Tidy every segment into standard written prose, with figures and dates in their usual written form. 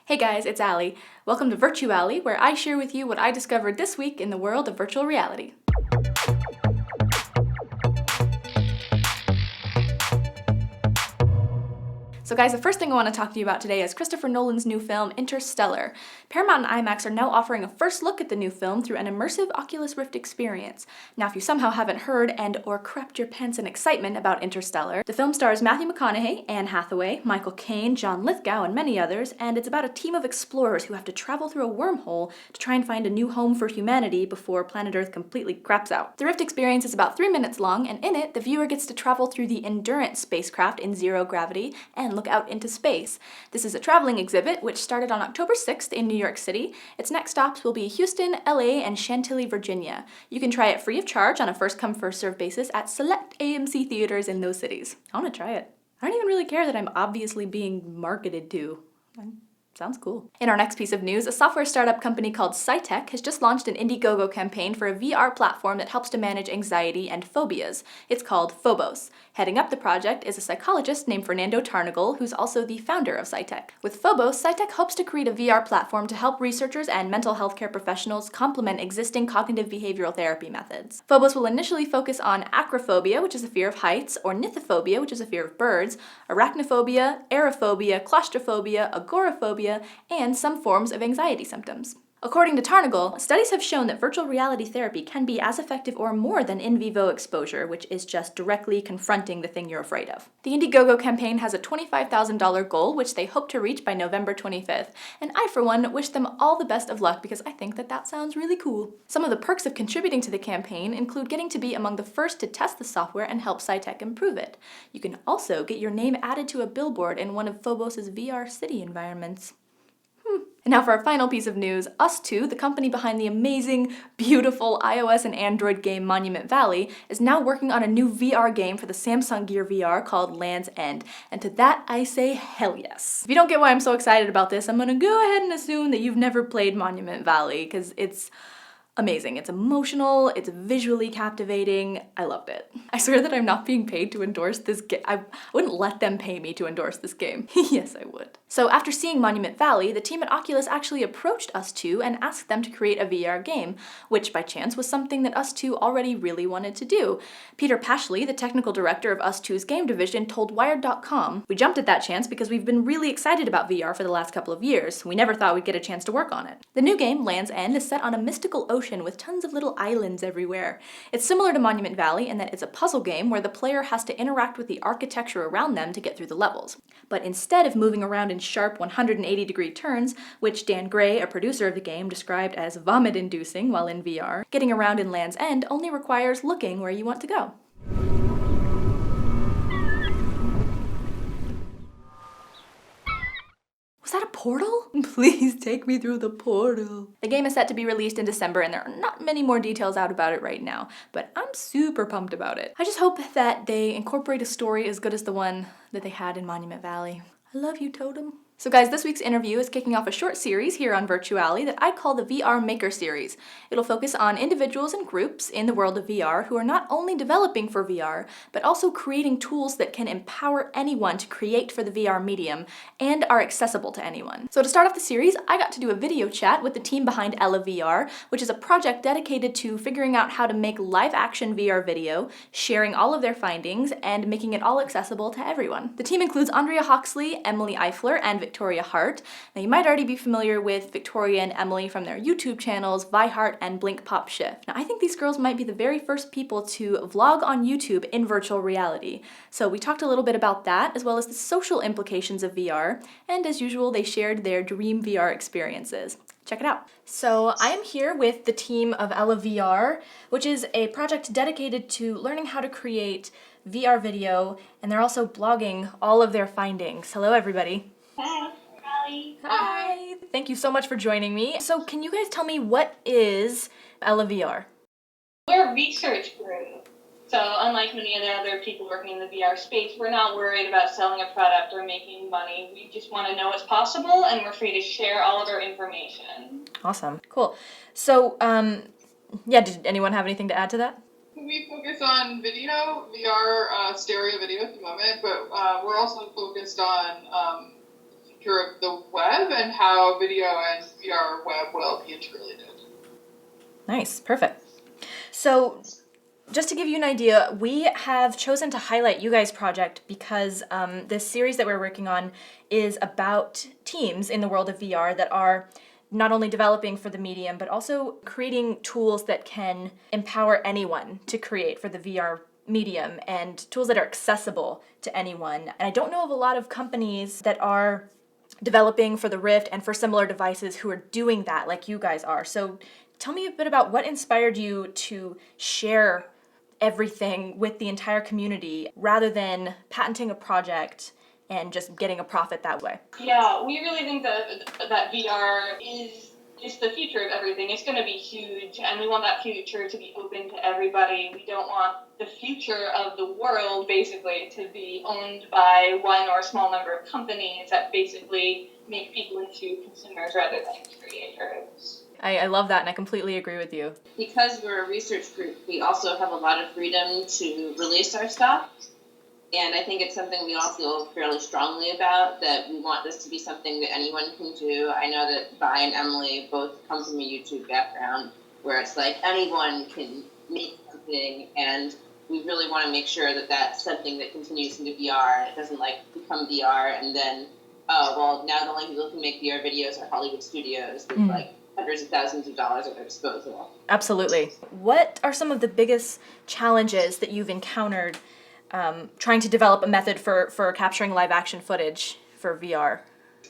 Hey guys, it's Allie. Welcome to VirtuAlly, where I share with you what I discovered this week in the world of virtual reality. So guys, the first thing I want to talk to you about today is Christopher Nolan's new film, Interstellar. Paramount and IMAX are now offering a first look at the new film through an immersive Oculus Rift experience. Now, if you somehow haven't heard and or crapped your pants in excitement about Interstellar, the film stars Matthew McConaughey, Anne Hathaway, Michael Caine, John Lithgow, and many others, and it's about a team of explorers who have to travel through a wormhole to try and find a new home for humanity before planet Earth completely craps out. The Rift experience is about 3 minutes long, and in it, the viewer gets to travel through the Endurance spacecraft in zero gravity and look out into space. This is a traveling exhibit which started on October 6th in New York City. Its next stops will be Houston, LA, and Chantilly, Virginia. You can try it free of charge on a first-come, first-served basis at select AMC theaters in those cities. I want to try it. I don't even really care that I'm obviously being marketed to. Sounds cool. In our next piece of news, a software startup company called Cytech has just launched an Indiegogo campaign for a VR platform that helps to manage anxiety and phobias. It's called Phobos. Heading up the project is a psychologist named Fernando Tarnagel, who's also the founder of Cytech. With Phobos, Cytech hopes to create a VR platform to help researchers and mental health care professionals complement existing cognitive behavioral therapy methods. Phobos will initially focus on acrophobia, which is a fear of heights, ornithophobia, which is a fear of birds, arachnophobia, aerophobia, claustrophobia, agoraphobia, and some forms of anxiety symptoms. According to Tarnagel, studies have shown that virtual reality therapy can be as effective or more than in vivo exposure, which is just directly confronting the thing you're afraid of. The Indiegogo campaign has a $25,000 goal, which they hope to reach by November 25th, and I, for one, wish them all the best of luck because I think that sounds really cool. Some of the perks of contributing to the campaign include getting to be among the first to test the software and help Cytech improve it. You can also get your name added to a billboard in one of Phobos' VR city environments. And now for our final piece of news, Us2, the company behind the amazing, beautiful iOS and Android game Monument Valley, is now working on a new VR game for the Samsung Gear VR called Land's End. And to that I say hell yes. If you don't get why I'm so excited about this, I'm gonna go ahead and assume that you've never played Monument Valley, because it's amazing. It's emotional, it's visually captivating. I loved it. I swear that I'm not being paid to endorse this game. I wouldn't let them pay me to endorse this game. Yes, I would. So after seeing Monument Valley, the team at Oculus actually approached Us2 and asked them to create a VR game, which by chance was something that Us2 already really wanted to do. Peter Pashley, the technical director of Us2's game division, told Wired.com, "We jumped at that chance because we've been really excited about VR for the last couple of years. We never thought we'd get a chance to work on it." The new game, Land's End, is set on a mystical ocean with tons of little islands everywhere. It's similar to Monument Valley in that it's a puzzle game where the player has to interact with the architecture around them to get through the levels. But instead of moving around in sharp 180-degree turns, which Dan Gray, a producer of the game, described as vomit-inducing while in VR, getting around in Land's End only requires looking where you want to go. Was that a portal? Please take me through the portal. The game is set to be released in December and there are not many more details out about it right now, but I'm super pumped about it. I just hope that they incorporate a story as good as the one that they had in Monument Valley. I love you, Totem. So guys, this week's interview is kicking off a short series here on VirtuAlly that I call the VR Maker Series. It'll focus on individuals and groups in the world of VR who are not only developing for VR, but also creating tools that can empower anyone to create for the VR medium and are accessible to anyone. So to start off the series, I got to do a video chat with the team behind eleVR, which is a project dedicated to figuring out how to make live-action VR video, sharing all of their findings, and making it all accessible to everyone. The team includes Andrea Hawksley, Emily Eifler, and Victoria Hart. Now you might already be familiar with Victoria and Emily from their YouTube channels, ViHart and Blink Pop Shift. Now I think these girls might be the very first people to vlog on YouTube in virtual reality. So we talked a little bit about that, as well as the social implications of VR, and as usual they shared their dream VR experiences. Check it out. So I am here with the team of eleVR, which is a project dedicated to learning how to create VR video, and they're also blogging all of their findings. Hello everybody. Hi, Allie. Hi. Thank you so much for joining me. So can you guys tell me what is eleVR? We're a research group. So unlike many of the other people working in the VR space, we're not worried about selling a product or making money. We just want to know what's possible and we're free to share all of our information. Awesome. Cool. So, yeah, did anyone have anything to add to that? We focus on video, VR, stereo video at the moment, but we're also focused on future of the web and how video and VR web will be interrelated. Nice, perfect. So just to give you an idea, we have chosen to highlight you guys' project because this series that we're working on is about teams in the world of VR that are not only developing for the medium, but also creating tools that can empower anyone to create for the VR medium and tools that are accessible to anyone. And I don't know of a lot of companies that are developing for the Rift and for similar devices who are doing that like you guys are. So tell me a bit about what inspired you to share everything with the entire community rather than patenting a project and just getting a profit that way. Yeah, we really think that VR is just the future of everything. It's going to be huge, and we want that future to be open to everybody. We don't want the future of the world, basically, to be owned by one or a small number of companies that basically make people into consumers rather than creators. I love that, and I completely agree with you. Because we're a research group, we also have a lot of freedom to release our stuff. And I think it's something we all feel fairly strongly about, that we want this to be something that anyone can do. I know that Vi and Emily both come from a YouTube background where it's like anyone can make something, and we really want to make sure that that's something that continues into VR and it doesn't like become VR and then, oh, well, now the only people who can make VR videos are Hollywood studios with like hundreds of thousands of dollars at their disposal. Absolutely. What are some of the biggest challenges that you've encountered trying to develop a method for capturing live action footage for VR?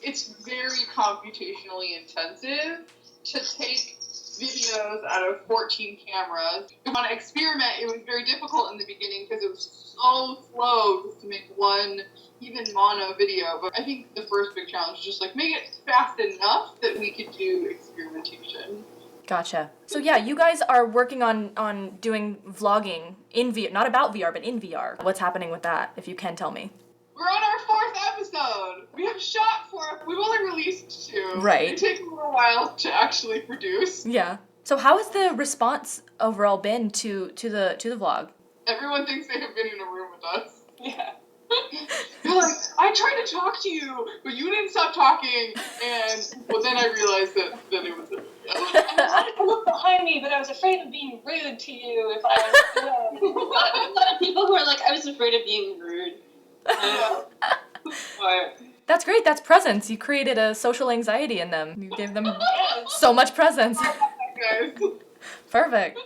It's very computationally intensive to take videos out of 14 cameras. On an experiment, it was very difficult in the beginning because it was so slow just to make one even mono video. But I think the first big challenge is just like make it fast enough that we could do experimentation. Gotcha. So yeah, you guys are working on doing vlogging in VR, not about VR, but in VR. What's happening with that, if you can tell me? We're on our 4th episode. We have shot 4. We've only released 2. Right. It takes a little while to actually produce. Yeah. So how has the response overall been to the vlog? Everyone thinks they have been in a room with us. Yeah. They're like, I tried to talk to you, but you didn't stop talking. And well, then I realized that it was a video. I wanted to look behind me, but I was afraid of being rude to you if I was. There's a lot of people who are like, I was afraid of being rude. Or, That's great. That's presence. You created a social anxiety in them. You gave them so much presence. Guys. Perfect.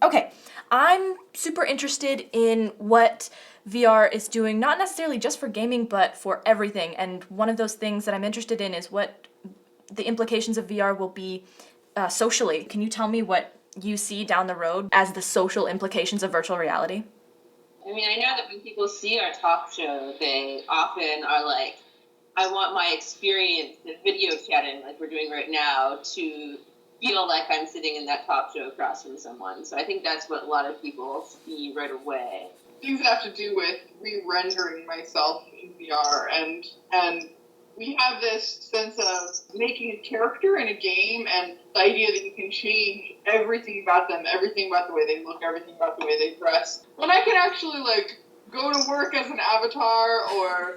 Okay, I'm super interested in what VR is doing, not necessarily just for gaming, but for everything. And one of those things that I'm interested in is what the implications of VR will be socially. Can you tell me what you see down the road as the social implications of virtual reality? I mean, I know that when people see our talk show, they often are like, I want my experience in video chatting like we're doing right now to feel like I'm sitting in that talk show across from someone. So I think that's what a lot of people see right away. Things that have to do with re-rendering myself in VR, and we have this sense of making a character in a game, and the idea that you can change everything about them, everything about the way they look, everything about the way they dress. When I can actually like go to work as an avatar, or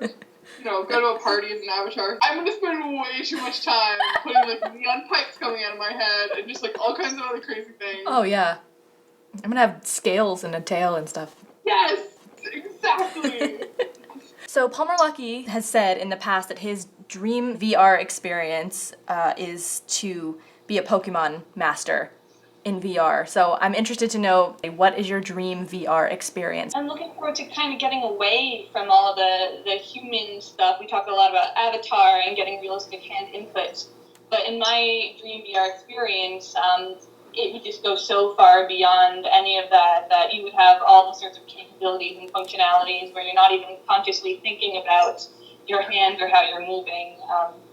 go to a party as an avatar, I'm gonna spend way too much time putting like neon pipes coming out of my head and just like all kinds of other crazy things. Oh yeah. I'm gonna have scales and a tail and stuff. Yes, exactly. So Palmer Luckey has said in the past that his dream VR experience is to be a Pokemon master in VR. So I'm interested to know, what is your dream VR experience? I'm looking forward to kind of getting away from all of the human stuff. We talk a lot about avatar and getting realistic hand inputs. But in my dream VR experience, it would just go so far beyond any of that you would have all the sorts of capabilities and functionalities where you're not even consciously thinking about your hands or how you're moving,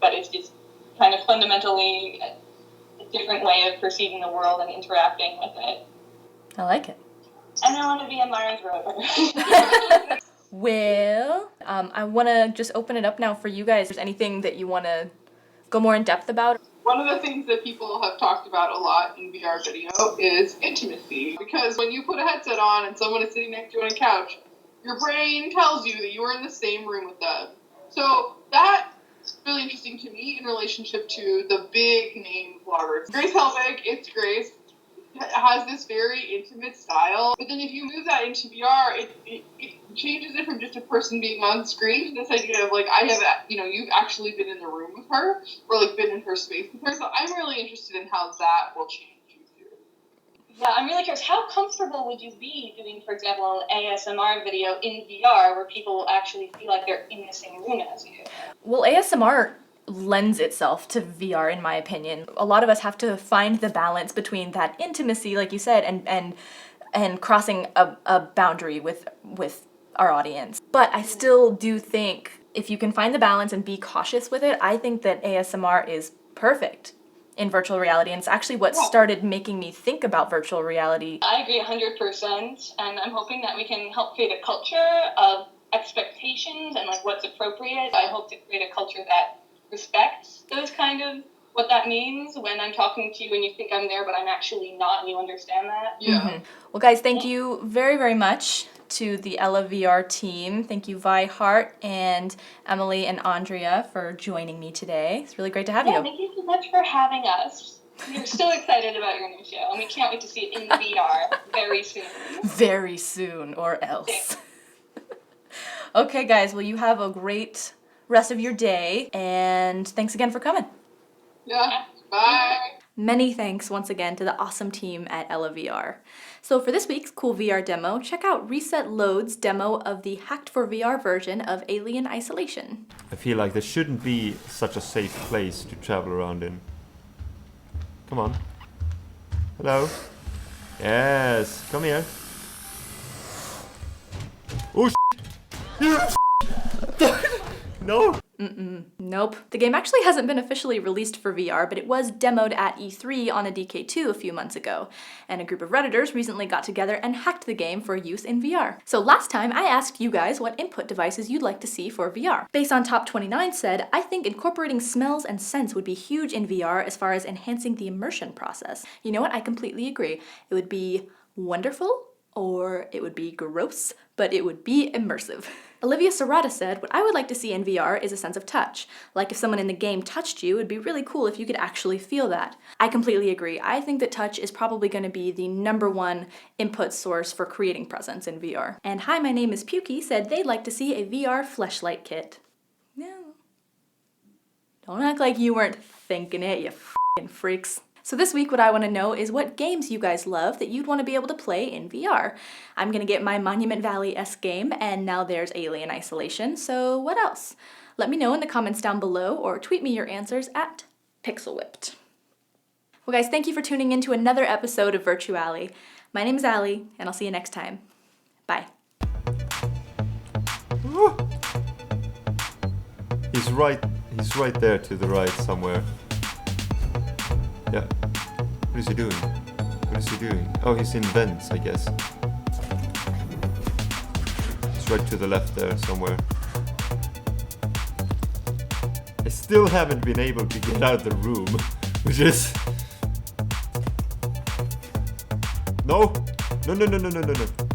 but it's just kind of fundamentally a different way of perceiving the world and interacting with it. I like it. And I want to be a Mars rover. Well, I want to just open it up now for you guys. Is there anything that you want to go more in depth about? One of the things that people have talked about a lot in VR video is intimacy. Because when you put a headset on and someone is sitting next to you on a couch, your brain tells you that you are in the same room with them. So that really interesting to me in relationship to the big name vloggers. Grace Helbig, it's Grace, has this very intimate style, but then if you move that into VR, it changes it from just a person being on screen to this idea of like, I have, you've actually been in the room with her, or like been in her space with her. So I'm really interested in how that will change you too. Yeah, I'm really curious. How comfortable would you be doing, for example, an ASMR video in VR where people will actually feel like they're in the same room as you? Well, ASMR lends itself to VR, in my opinion. A lot of us have to find the balance between that intimacy, like you said, and crossing a boundary with our audience. But I still do think if you can find the balance and be cautious with it, I think that ASMR is perfect in virtual reality, and it's actually what started making me think about virtual reality. I agree 100%, and I'm hoping that we can help create a culture of expectations and like what's appropriate. I hope to create a culture that respects those kind of what that means when I'm talking to you and you think I'm there but I'm actually not and you understand that. Yeah. Mm-hmm. Well guys, thank you very, very much to the eleVR team. Thank you Vi Hart and Emily and Andrea for joining me today. It's really great to have you. Thank you so much for having us. We're so excited about your new show and we can't wait to see it in VR very soon. Very soon, or else. Okay guys, well you have a great rest of your day, and thanks again for coming. Yeah. Bye. Many thanks once again to the awesome team at eleVR. So for this week's cool VR demo, check out Reset Load's demo of the hacked for VR version of Alien Isolation. I feel like there shouldn't be such a safe place to travel around in. Come on. Hello. Yes, come here. Oh, yes. No. Nope. The game actually hasn't been officially released for VR, but it was demoed at E3 on a DK2 a few months ago, and a group of Redditors recently got together and hacked the game for use in VR. So last time I asked you guys what input devices you'd like to see for VR. Based on Top 29 said, I think incorporating smells and scents would be huge in VR as far as enhancing the immersion process. You know what? I completely agree. It would be wonderful, or it would be gross, but it would be immersive. Olivia Serrata said, what I would like to see in VR is a sense of touch. Like if someone in the game touched you, it'd be really cool if you could actually feel that. I completely agree. I think that touch is probably going to be the #1 input source for creating presence in VR. And Hi, My Name is Pukey said they'd like to see a VR fleshlight kit. No. Don't act like you weren't thinking it, you f***ing freaks. So this week what I want to know is what games you guys love that you'd want to be able to play in VR. I'm going to get my Monument Valley-esque game, and now there's Alien Isolation, so what else? Let me know in the comments down below or tweet me your answers at PixelWhipped. Well guys, thank you for tuning in to another episode of VirtuAlly. My name is Allie, and I'll see you next time. Bye. He's right there to the right somewhere. Yeah. What is he doing? What is he doing? Oh, he's in vents, I guess. He's right to the left there somewhere. I still haven't been able to get out of the room, which is... No! No.